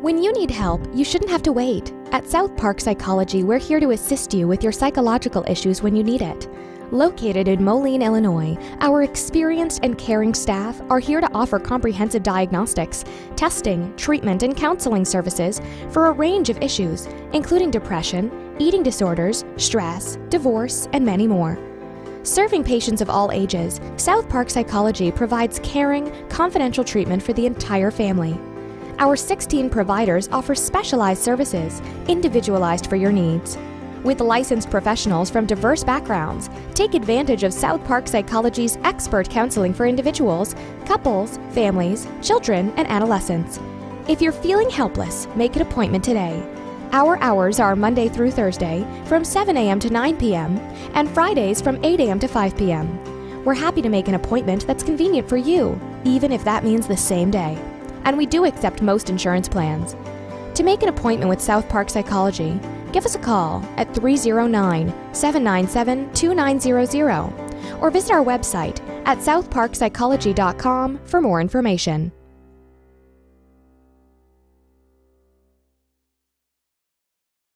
When you need help, you shouldn't have to wait. At South Park Psychology, we're here to assist you with your psychological issues when you need it. Located in Moline, Illinois, our experienced and caring staff are here to offer comprehensive diagnostics, testing, treatment, and counseling services for a range of issues, including depression, eating disorders, stress, divorce, and many more. Serving patients of all ages, South Park Psychology provides caring, confidential treatment for the entire family. Our 16 providers offer specialized services, individualized for your needs. With licensed professionals from diverse backgrounds, take advantage of South Park Psychology's expert counseling for individuals, couples, families, children, and adolescents. If you're feeling helpless, make an appointment today. Our hours are Monday through Thursday from 7 a.m. to 9 p.m. and Fridays from 8 a.m. to 5 p.m. We're happy to make an appointment that's convenient for you, even if that means the same day. And we do accept most insurance plans. To make an appointment with South Park Psychology, give us a call at 309-797-2900 or visit our website at southparkpsychology.com for more information.